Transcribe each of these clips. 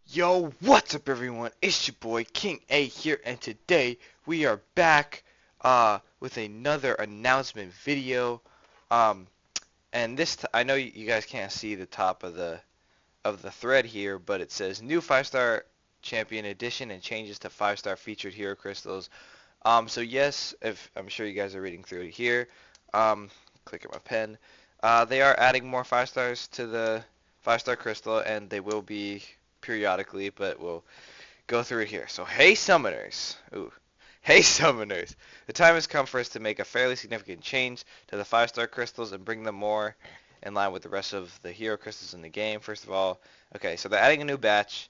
Yo, what's up everyone? It's your boy King A here, and today we are back with another announcement video. Um and I know you guys can't see the top of the thread here, but it says new 5-star champion edition and changes to 5-star featured hero crystals. So yes, if I'm sure you guys are reading through it here. Um Click at my pen. They are adding more 5 stars to the 5-star crystal, and they will be periodically, but we'll go through it here. So, hey summoners. Ooh. Hey summoners. The time has come for us to make a fairly significant change to the 5-star crystals and bring them more in line with the rest of the hero crystals in the game. First of all, okay, so they're adding a new batch.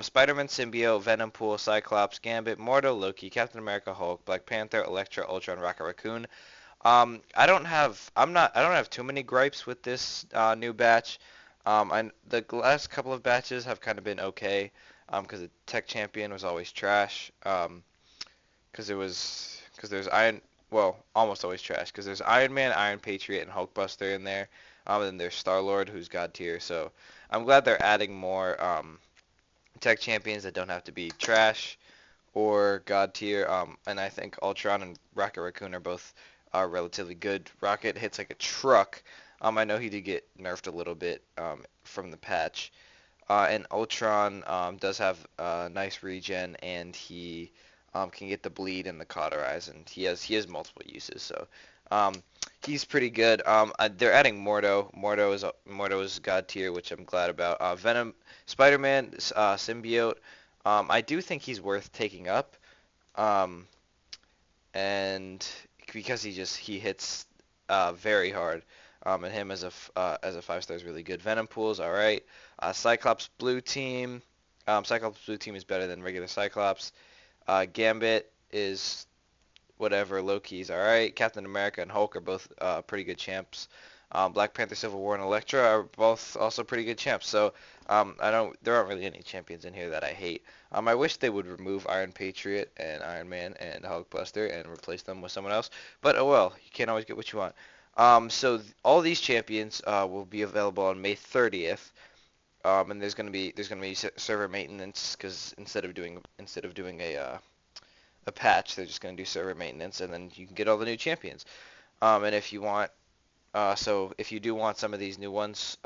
Spider-Man Symbiote, Venom Pool, Cyclops, Gambit, Mordo, Loki, Captain America, Hulk, Black Panther, Elektra, Ultron, Rocket Raccoon. I don't have too many gripes with this new batch. The last couple of batches have kind of been okay. Because the Tech Champion was always trash. Because there's almost always trash. Because there's Iron Man, Iron Patriot, and Hulkbuster in there. And then there's Star Lord, who's God tier. So I'm glad they're adding more Tech Champions that don't have to be trash or God tier. And I think Ultron and Rocket Raccoon are both relatively good. Rocket hits like a truck. I know he did get nerfed a little bit from the patch. And Ultron does have nice regen, and he can get the bleed and the cauterize, and he has multiple uses. So um, he's pretty good. They're adding Mordo. Mordo is God tier, which I'm glad about. Venom, Spider-Man, Symbiote. I do think he's worth taking up, um, and because he hits very hard. And him as a 5-star is really good. Venom Pool's all right. Cyclops Blue Team. Cyclops Blue Team is better than regular Cyclops. Gambit is whatever. Loki's all right. Captain America and Hulk are both pretty good champs. Black Panther, Civil War, and Elektra are both also pretty good champs. So there aren't really any champions in here that I hate. I wish they would remove Iron Patriot and Iron Man and Hulkbuster and replace them with someone else. But oh well, you can't always get what you want. All these champions will be available on May 30th. And there's gonna be server maintenance because instead of doing a patch, they're just gonna do server maintenance, and then you can get all the new champions. And if you want if you do want some of these new ones,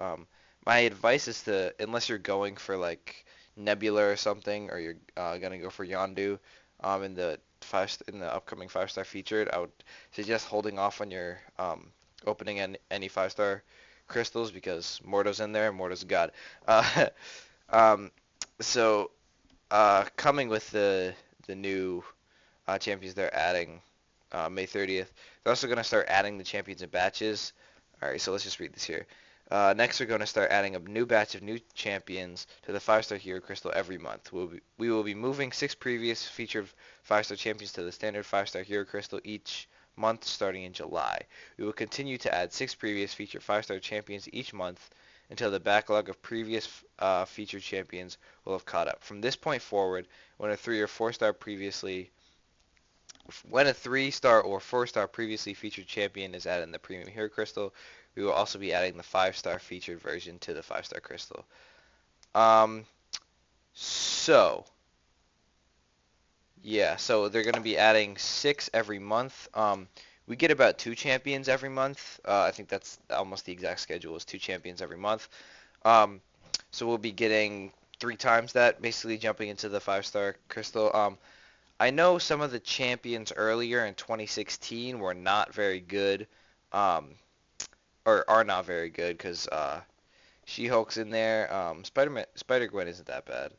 my advice is to, unless you're going for like Nebula or something, or you're gonna go for Yondu, in the upcoming 5-star featured, I would suggest holding off on your opening any 5-star crystals because Mordo's in there, and Mordo's God. Uh, um, so coming with the new champions they're adding May 30th. They're also going to start adding the champions in batches. Alright, so let's just read this here. Next, we're going to start adding a new batch of new champions to the 5-star hero crystal every month. We will be moving 6 previous featured 5-star champions to the standard 5-star hero crystal each month starting in July. We will continue to add 6 previous featured 5-star champions each month until the backlog of previous featured champions will have caught up. From this point forward, when a 3 or 4-star previously when a 3-star or 4-star previously featured champion is added in the Premium Hero Crystal, we will also be adding the 5-star featured version to the 5-star Crystal. Um, so, yeah, so they're going to be adding 6 every month. We get about 2 champions every month. I think that's almost the exact schedule is 2 champions every month. Um, so we'll be getting 3 times that, basically jumping into the 5-star Crystal. I know some of the champions earlier in 2016 were not very good, um, or are not very good because She-Hulk's in there. Spider-Gwen isn't that bad.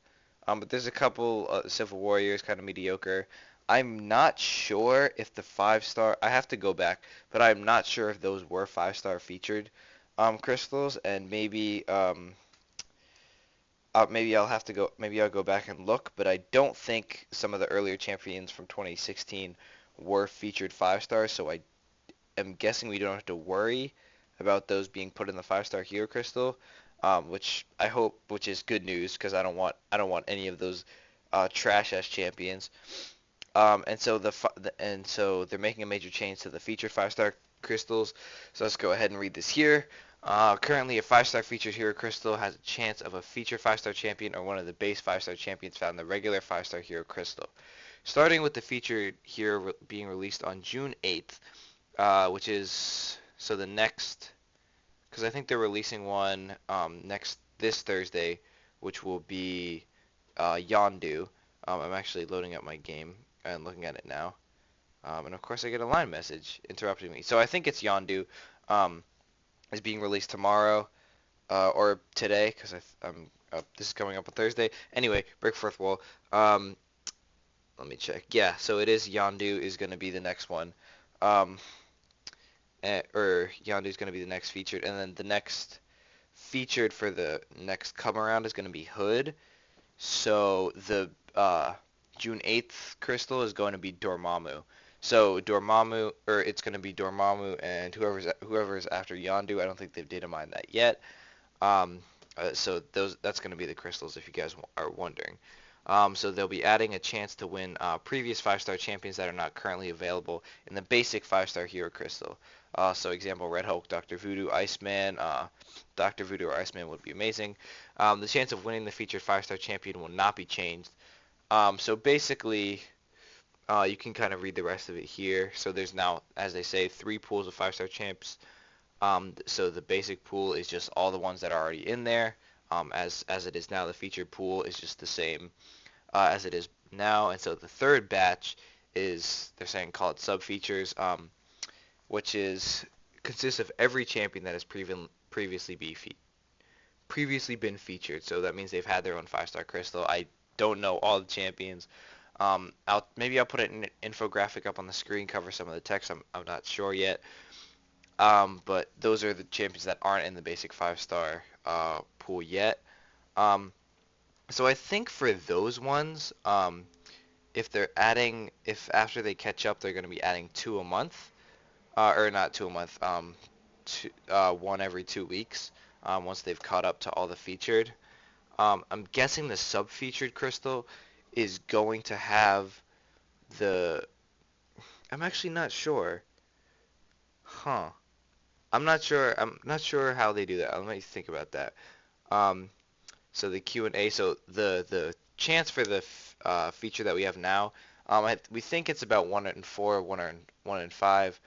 But there's a couple Civil Warriors kind of mediocre. I'm not sure if the 5-star. I have to go back, but I'm not sure if those were 5-star featured crystals, and maybe I'll have to go. Maybe I'll go back and look, but I don't think some of the earlier champions from 2016 were featured 5 stars. So I am guessing we don't have to worry about those being put in the 5-star hero crystal, which I hope, which is good news because I don't want any of those trash ass champions. So they're making a major change to the featured 5-star crystals. So let's go ahead and read this here. Currently, a 5-star featured hero crystal has a chance of a featured 5-star champion or one of the base 5-star champions found in the regular 5-star hero crystal. Starting with the featured hero being released on June 8th, which is so the next, because I think they're releasing one next this Thursday, which will be Yondu. I'm actually loading up my game and looking at it now. And of course, I get a line message interrupting me. So I think it's Yondu. Um, is being released tomorrow or today because I'm this is coming up on Thursday. Anyway, Break Fourth Wall. Um, Let me check. Yeah, so it is Yondu is going to be the next one. Um, or Yondu is going to be the next featured, and then the next featured for the next come around is going to be Hood. So the June 8th crystal is going to be Dormammu. So Dormammu, or it's going to be Dormammu and whoever's after Yondu. I don't think they've data mined that yet. Um, so that's going to be the crystals if you guys are wondering. So they'll be adding a chance to win previous 5-star champions that are not currently available in the basic 5-star hero crystal. So example, Red Hulk, Dr. Voodoo, Iceman. Dr. Voodoo or Iceman would be amazing. The chance of winning the featured 5-star champion will not be changed. So basically, you can kind of read the rest of it here. So there's now, as they say, 3 pools of 5-star champs. So the basic pool is just all the ones that are already in there. As it is now, the featured pool is just the same as it is now. And so the third batch is, they're saying, call it sub-features, which consists of every champion that has previously been featured. So that means they've had their own 5-star crystal. I don't know all the champions. Maybe I'll put an infographic up on the screen, cover some of the text. I'm not sure yet. But those are the champions that aren't in the basic 5-star pool yet. So I think for those ones, if after they catch up, they're going to be adding 2 a month, or not 2 a month, one every 2 weeks, once they've caught up to all the featured. I'm guessing the sub-featured crystal is going to have I'm actually not sure. Huh. I'm not sure how they do that. Let me think about that. Um, so the Q&A. So the chance for the feature that we have now, we think it's about 1 in 4, 1 in 5.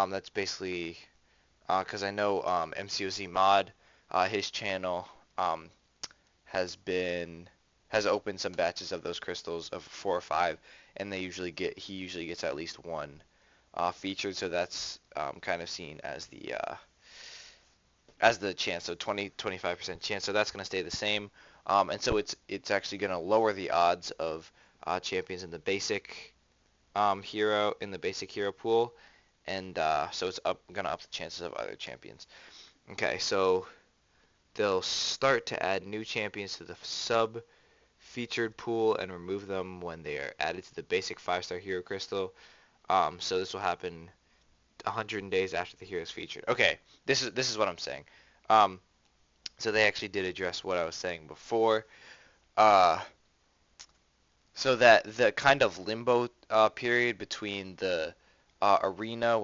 That's basically because I know MCOC mod, his channel has opened some batches of those crystals of 4 or 5, and he usually gets at least one featured. So that's kind of seen as the chance, so 25% chance. So that's going to stay the same, and so it's actually going to lower the odds of champions in the basic hero pool, and so it's going to up the chances of other champions. Okay, so they'll start to add new champions to the sub featured pool and remove them when they are added to the basic 5-star hero crystal. So this will happen 100 days after the hero is featured. Okay, this is what I'm saying. So they actually did address what I was saying before. So that the kind of limbo period between the arena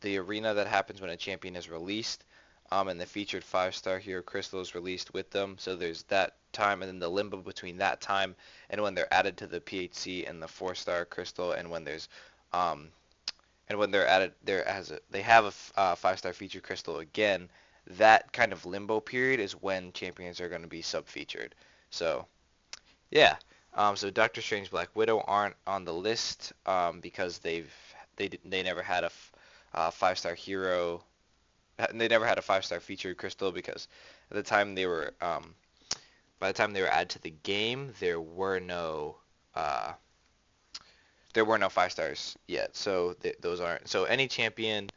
the arena that happens when a champion is released, and the featured 5-star hero crystal is released with them. So there's that time, and then the limbo between that time and when they're added to the PHC and the 4-star crystal, and when there's and when they're added they have a 5-star featured crystal again. That kind of limbo period is when champions are going to be sub-featured. So yeah. So Doctor Strange, Black Widow aren't on the list because they never had a 5-star hero. They never had a 5-star featured crystal because at the time by the time they were added to the game, there were no 5 stars yet. So those aren't. So any champion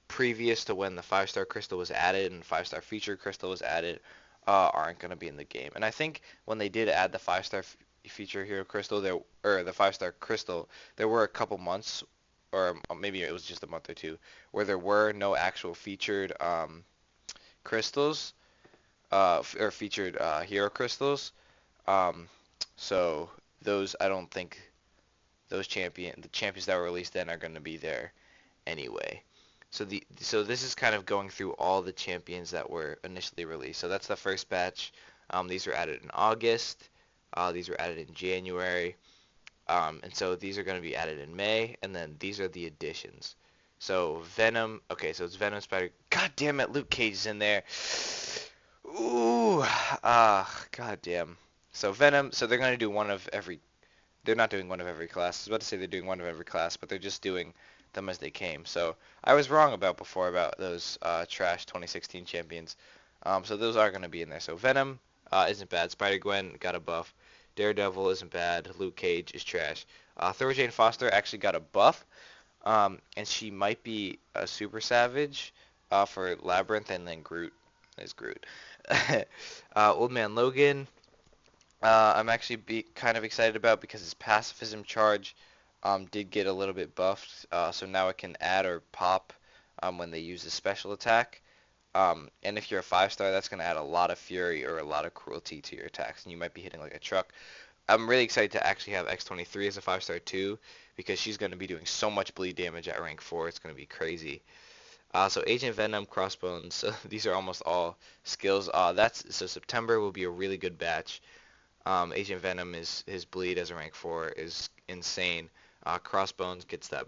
previous to when the 5-star crystal was added and 5-star featured crystal was added aren't going to be in the game. And I think when they did add the 5-star feature hero crystal, or the 5-star crystal, there were a couple months, or maybe it was just a month or two, where there were no actual featured crystals, or featured hero crystals. So those, I don't think the champions that were released then are going to be there anyway. So this is kind of going through all the champions that were initially released. So that's the first batch. These were added in August. These were added in January. And so these are going to be added in May, and then these are the additions. So Venom, okay, so it's Venom, Spider. God damn it, Luke Cage is in there. Ooh, god damn. So Venom, so they're going to do one of every. They're not doing one of every class. I was about to say they're doing one of every class, but they're just doing them as they came. So I was wrong about before about those trash 2016 champions. So those are going to be in there. So Venom isn't bad. Spider-Gwen got a buff. Daredevil isn't bad. Luke Cage is trash. Thor Jane Foster actually got a buff, and she might be a super savage for Labyrinth, and then Groot is Groot. Old Man Logan, I'm actually kind of excited about because his pacifism charge did get a little bit buffed, so now it can add or pop when they use a special attack. And if you're a 5-star, that's going to add a lot of fury or a lot of cruelty to your attacks, and you might be hitting like a truck. I'm really excited to actually have X-23 as a 5-star too, because she's going to be doing so much bleed damage at rank 4, it's going to be crazy. So Agent Venom, Crossbones, so these are almost all skills. So September will be a really good batch. Agent Venom his bleed as a rank 4 is insane. Crossbones gets that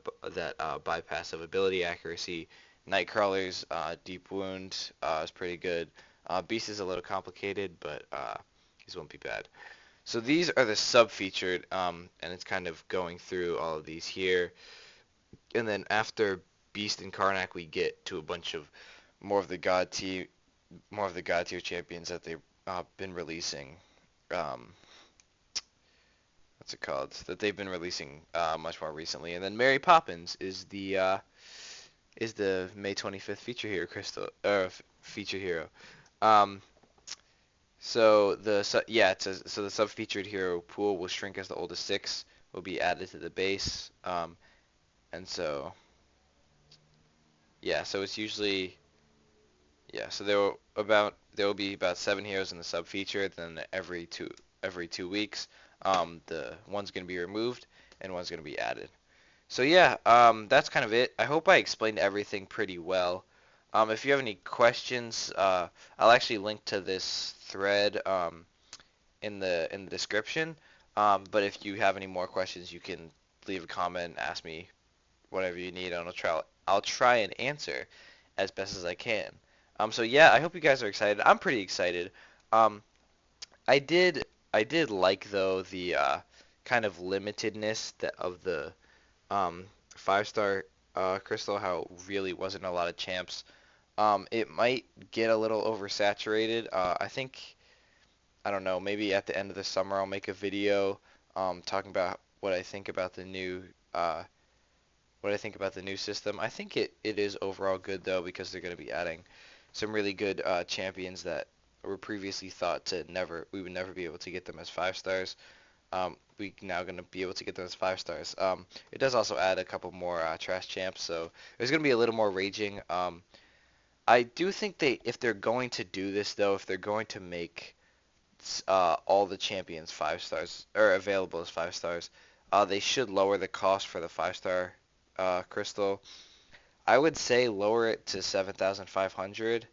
bypass of ability accuracy. Nightcrawler's deep wound is pretty good. Beast is a little complicated, but these won't be bad. So these are the sub-featured, and it's kind of going through all of these here. And then after Beast and Karnak, we get to a bunch of more of the god tier champions that they've been releasing. What's it called? That they've been releasing much more recently. And then Mary Poppins is the May 25th feature hero feature hero. So the sub-featured hero pool will shrink as the oldest 6 will be added to the base. And so yeah, so it's usually so there will be about 7 heroes in the sub-feature. Then every 2 weeks, the one's going to be removed and one's going to be added. So yeah, that's kind of it. I hope I explained everything pretty well. If you have any questions, I'll actually link to this thread in the description. But if you have any more questions, you can leave a comment, ask me whatever you need, and I'll try and answer as best as I can. So yeah, I hope you guys are excited. I'm pretty excited. I did like though the kind of limitedness of the 5-star crystal, how really wasn't a lot of champs. It might get a little oversaturated. I don't know, maybe at the end of the summer I'll make a video talking about what I think about the new system. I think it is overall good though, because they're going to be adding some really good champions that were previously thought we would never be able to get them as 5-stars. We now going to be able to get them as 5-stars. It does also add a couple more trash champs, so there's going to be a little more raging. I do think if they're going to do this though, if they're going to make all the champions 5-stars or available as 5-stars, they should lower the cost for the 5-star crystal. I would say lower it to 7,500.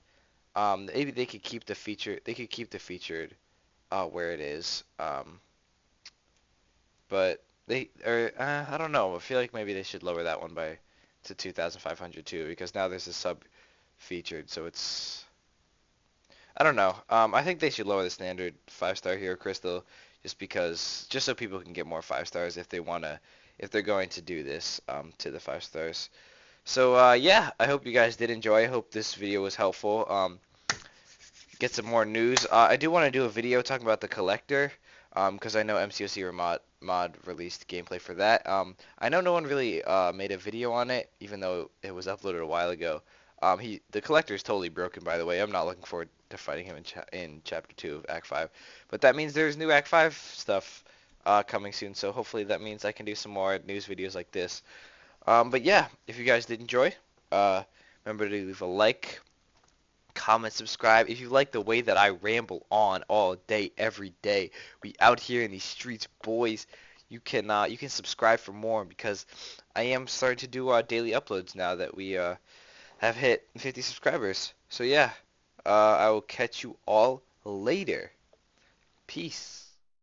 Maybe they could keep the feature. They could keep the featured where it is. But I don't know. I feel like maybe they should lower that one to 2,500 too, because now there's a sub featured, so it's. I don't know. I think they should lower the standard 5-star hero crystal just so people can get more 5-stars if they're going to do this to the 5-stars. So yeah, I hope you guys did enjoy. I hope this video was helpful. Get some more news. I do want to do a video talking about the collector, because I know MCOC or mod released gameplay for that. I know no one really made a video on it, even though it was uploaded a while ago. The collector is totally broken, by the way. I'm not looking forward to fighting him in Chapter 2 of Act 5. But that means there's new Act 5 stuff coming soon, so hopefully that means I can do some more news videos like this. But yeah, if you guys did enjoy, remember to leave a like, comment, subscribe. If you like the way that I ramble on all day, every day, we out here in these streets, boys, you can subscribe for more, because I am starting to do daily uploads now that have hit 50 subscribers. So yeah, I will catch you all later. Peace.